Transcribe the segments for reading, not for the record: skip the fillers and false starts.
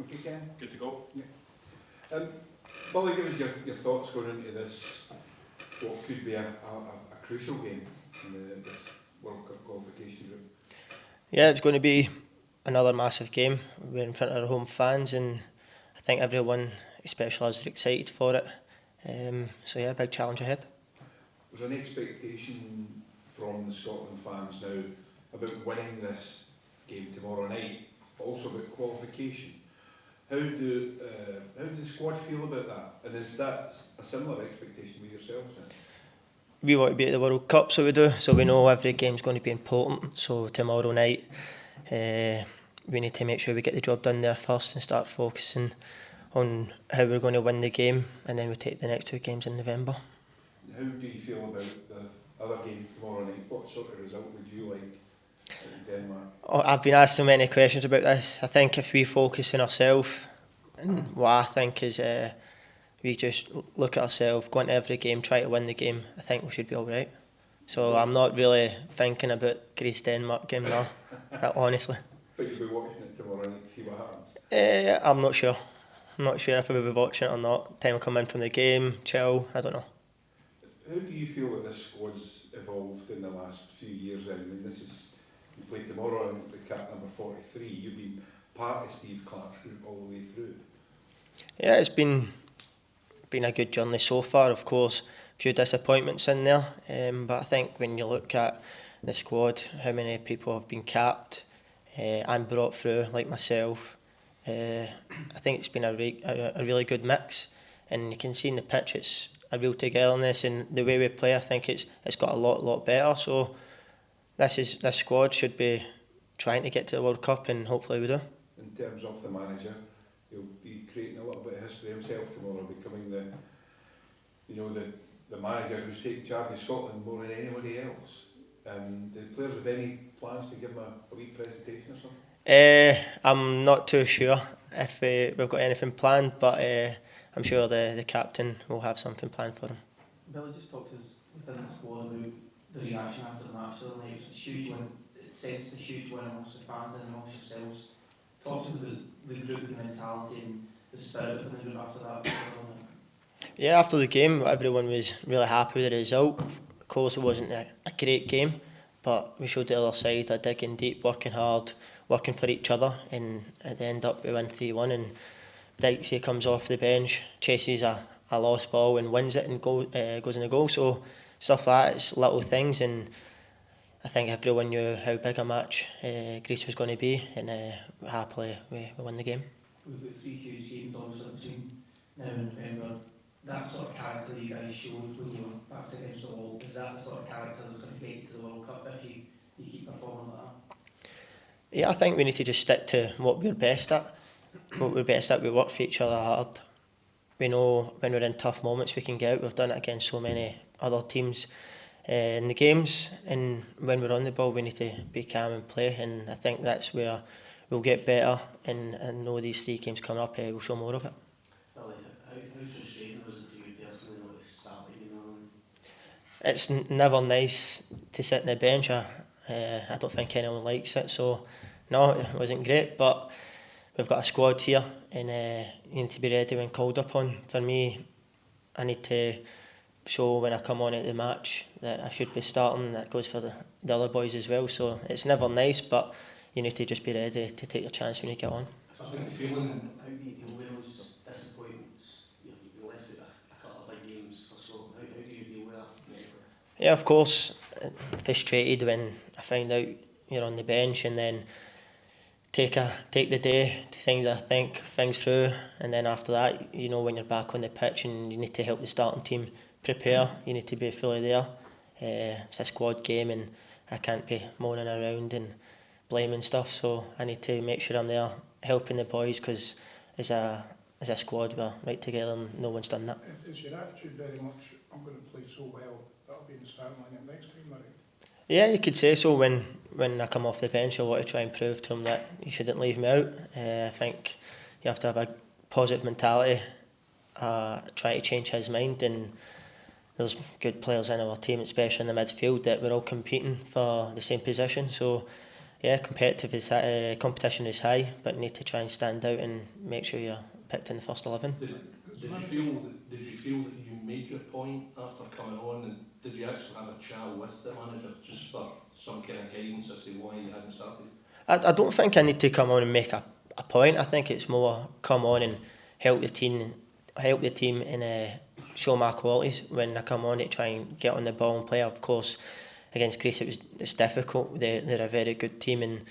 Okay, Ken? Good to go. Yeah. Billy, give us your thoughts going into this, what could be a crucial game in this World Cup qualification group. Yeah, it's going to be another massive game. We're in front of our home fans, and I think everyone, especially us, are excited for it. So yeah, big challenge ahead. There's an expectation from the Scotland fans now about winning this game tomorrow night, but also about qualification. How do the squad feel about that? And is that a similar expectation with yourselves then? We want to be at the World Cup, so we do. So we know every game's going to be important. So tomorrow night, we need to make sure we get the job done there first and start focusing on how we're going to win the game, and then we take the next two games in November. How do you feel about the other game tomorrow night? What sort of result would you like in Denmark? Oh, I've been asked so many questions about this. I think if we focus on ourselves, and what I think is we just look at ourselves, go into every game, try to win the game, I think we should be alright. So I'm not really thinking about Greece-Denmark game now, honestly. But you'll be watching it tomorrow night to see what happens? I'm not sure. I'm not sure if I will be watching it or not. Time I come in from the game, chill, I don't know. How do you feel that this squad's evolved in the last few years? I mean, you play tomorrow in the cap number 43. You've been part of Steve Clarke's group all the way through. Yeah, it's been a good journey so far. Of course, a few disappointments in there, but I think when you look at the squad, how many people have been capped and brought through, like myself, I think it's been a really good mix, and you can see in the pitch it's a real togetherness, and the way we play, I think it's got a lot better. So this squad should be trying to get to the World Cup, and hopefully we do. In terms of the manager, he'll be creating a little bit of history himself tomorrow, becoming the manager who's taking charge of Scotland more than anybody else. Do the players have any plans to give him a wee presentation or something? I'm not too sure if we've got anything planned, but I'm sure the captain will have something planned for him. Billy, just talked to us within the squad about the reaction after the match. Certainly, it was a huge win. It sensed a huge win amongst the fans and amongst yourselves. Talk to us about the group, the mentality, and the spirit within the group after that. Yeah, after the game, everyone was really happy with the result. Of course, it wasn't a great game, but we showed the other side of digging deep, working hard, working for each other, and at the end up we win 3-1. And Dykesy comes off the bench, chases a lost ball and wins it and goes in the goal. So stuff like that, it's little things, and I think everyone knew how big a match Greece was going to be, and happily we won the game. We've got three huge games obviously between now and November. That sort of character that you guys showed when you were back against the wall, is that the sort of character that's going to get you to the World Cup if you keep performing like that? Yeah, I think we need to just stick to what we're best at. What we're best at, we work for each other hard. We know when we're in tough moments we can get out. We've done it against so many other teams in the games, and when we're on the ball we need to be calm and play, and I think that's where we'll get better, and know these three games coming up we'll show more of it. Billy, how frustrating was it for you personally not to start the game on? It's never nice to sit on the bench. I don't think anyone likes it, so no, it wasn't great, but we've got a squad here, and you need to be ready when called upon. For me, I need to show when I come on at the match that I should be starting. That goes for the other boys as well, so it's never nice, but you need to just be ready to take your chance when you get on. I think the feeling, how do you deal with those disappointments? You've been left out a couple of big games or so. How do you deal with that? Yeah, of course, frustrated when I find out you're on the bench, and then take the day to think things through, and then after that, when you're back on the pitch and you need to help the starting team prepare, you need to be fully there. It's a squad game, and I can't be moaning around and blaming stuff, so I need to make sure I'm there helping the boys, because as a squad we're right together and no one's done that. Is your attitude very much, I'm going to play so well, that'll be in the starting lineup next time, Murray? Yeah, you could say so. When I come off the bench, I want to try and prove to him that he shouldn't leave me out. I think you have to have a positive mentality, try to change his mind, and there's good players in our team, especially in the midfield, that we're all competing for the same position. So yeah, competition is high, but you need to try and stand out and make sure you're picked in the first 11. Did you feel that you made your point after coming on, and did you actually have a chat with the manager just for some kind of guidance as to why you hadn't started? I don't think I need to come on and make a point. I think it's more come on and help the team and show my qualities when I come on to try and get on the ball and play. Of course, against Greece it's difficult. They're a very good team, and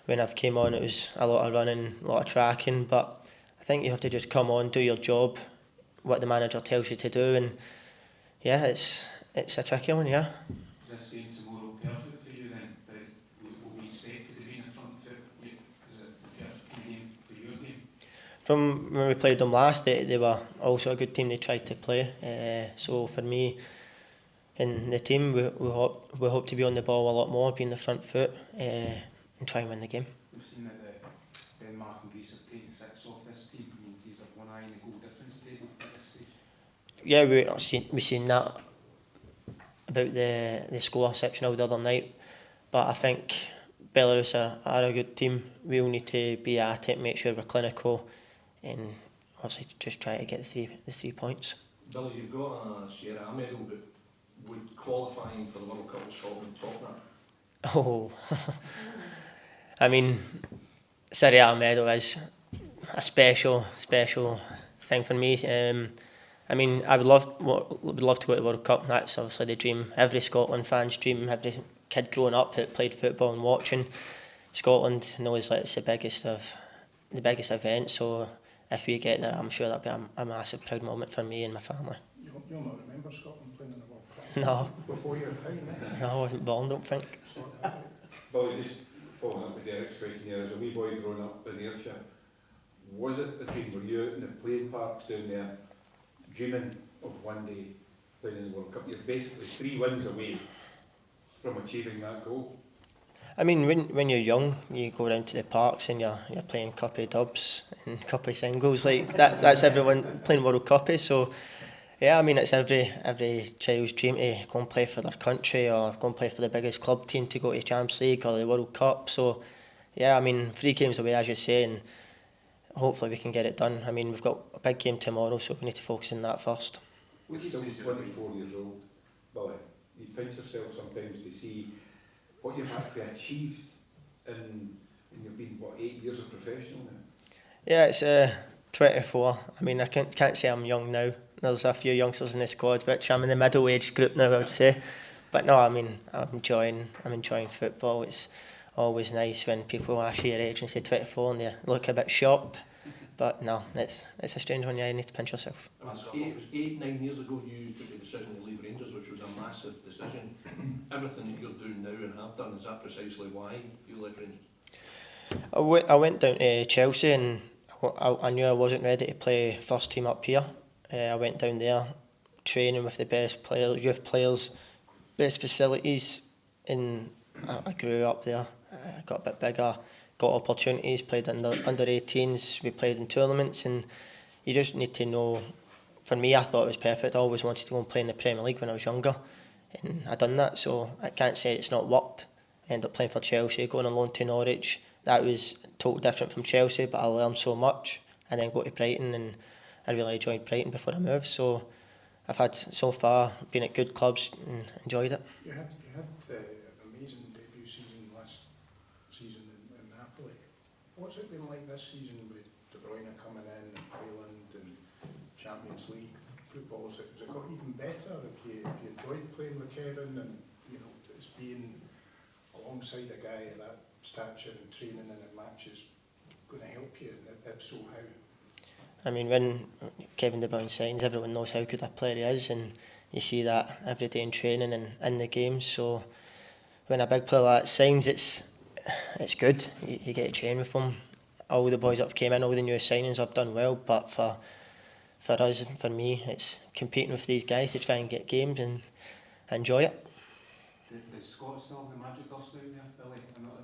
when I've came on it was a lot of running, a lot of tracking. But I think you have to just come on, do your job, what the manager tells you to do, and yeah, it's a tricky one, yeah. Is this game tomorrow perfect for you then? Will we expect to be in the front foot? Is it the perfect game for your game? From when we played them last, they were also a good team. They tried to play. So for me, in the team, we hope to be on the ball a lot more, be in the front foot, and try and win the game. We've seen that Denmark and Greece have taken 6 off this team. I mean, these have one eye in the goal difference table at this stage. Yeah, we seen that about the score 6-0 the other night, but I think Belarus are a good team. We all need to be at it, make sure we're clinical, and obviously just try to get the 3 points. Billy, you've got a Sierra A medal, but would qualifying for the World Cup with Scotland top that? Oh, I mean, Serie A medal is a special thing for me. I mean, I would love to go to the World Cup. That's obviously the dream. Every Scotland fan's dream. Every kid growing up that played football and watching Scotland knows that it's the biggest event. So if we get there, I'm sure that'll be a massive proud moment for me and my family. You'll not remember Scotland playing in the World Cup. No. Before your time, eh? No, I wasn't born, don't think. Billy, just following up with Derek's question here, as a wee boy growing up in Ayrshire, was it a dream? Were you out in the playing parks down there dreaming of one day playing in the World Cup? You're basically 3 wins away from achieving that goal. I mean, when you're young, you go down to the parks and you're playing cup of dubs and cup of singles like that. That's everyone playing World Cup. So yeah, I mean, it's every child's dream to go and play for their country or go and play for the biggest club team to go to Champions League or the World Cup. So yeah, I mean, 3 games away, as you say, and hopefully we can get it done. I mean, we've got a big game tomorrow, so we need to focus on that first. You're still 24 years old, Billy. You pinch yourself sometimes to see what you've actually achieved and you've been, 8 years of professional now? Yeah, it's 24. I mean, I can't say I'm young now. There's a few youngsters in the squad, which I'm in the middle age group now, I would say. But no, I mean, I'm enjoying football. It's always nice when people ask your age and say 24 and they look a bit shocked. But no, it's a strange one. Yeah, you need to pinch yourself. It was 8-9 years ago you took the decision to leave Rangers, which was a massive decision. Everything that you're doing now and have done, is that precisely why you left Rangers? I went down to Chelsea and I knew I wasn't ready to play first team up here. I went down there, training with the best players, youth players, best facilities, and I grew up there. I got a bit bigger, got opportunities, played under 18s, we played in tournaments, and you just need to know. For me, I thought it was perfect. I always wanted to go and play in the Premier League when I was younger, and I done that, so I can't say it's not worked. I ended up playing for Chelsea, going on loan to Norwich. That was totally different from Chelsea, but I learned so much. And then go to Brighton, and I really enjoyed Brighton before I moved. So I've had so far been at good clubs and enjoyed it. You had an amazing debut season last season in Napoli. What's it been like this season with De Bruyne coming in, Ireland and Champions League football? Has it got even better if you enjoyed playing with Kevin and it's being alongside a guy of that stature and training and in matches going to help you, and if so, how? I mean, when Kevin De Bruyne signs, everyone knows how good a player he is, and you see that every day in training and in the games. So when a big player like that signs, it's good. You get to train with them. All the boys that have came in, all the new signings have done well, but for us and for me, it's competing with these guys to try and get games and enjoy it. Does Scott still have the magic dust out there, Billy?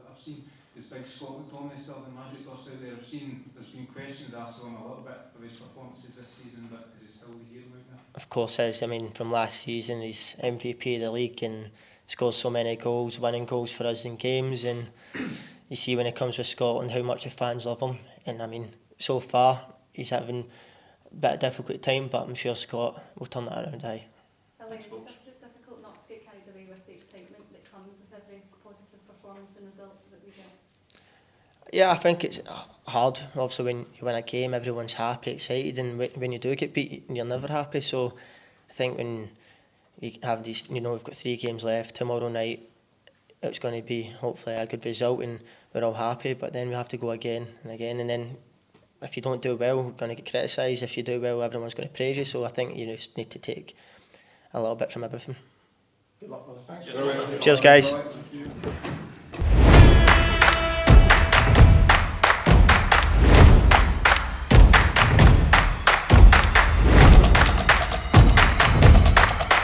I've seen this big Scott McTominay still have the magic dust out there. I've seen there's been questions asked of him a little bit of his performances this season, but is he still the hero out there? Of course, is. I mean, from last season, he's MVP of the league and scores so many goals, winning goals for us in games, and you see when he comes with Scotland how much the fans love him. And I mean, so far he's having a bit of difficult time, but I'm sure Scott will turn that around. Aye. Billy, is it difficult not to get carried away with the excitement that comes with every positive performance and result that we get? Yeah, I think it's hard. Obviously, when you win a game, everyone's happy, excited, and when you do get beat, you're never happy. So I think when you have these, we've got 3 games left. Tomorrow night, it's going to be hopefully a good result, and we're all happy. But then we have to go again and again, and then if you don't do well, we're going to get criticised. If you do well, everyone's going to praise you. So I think you just need to take a little bit from everything. Good luck with it. Thanks. Cheers, guys. Thank you.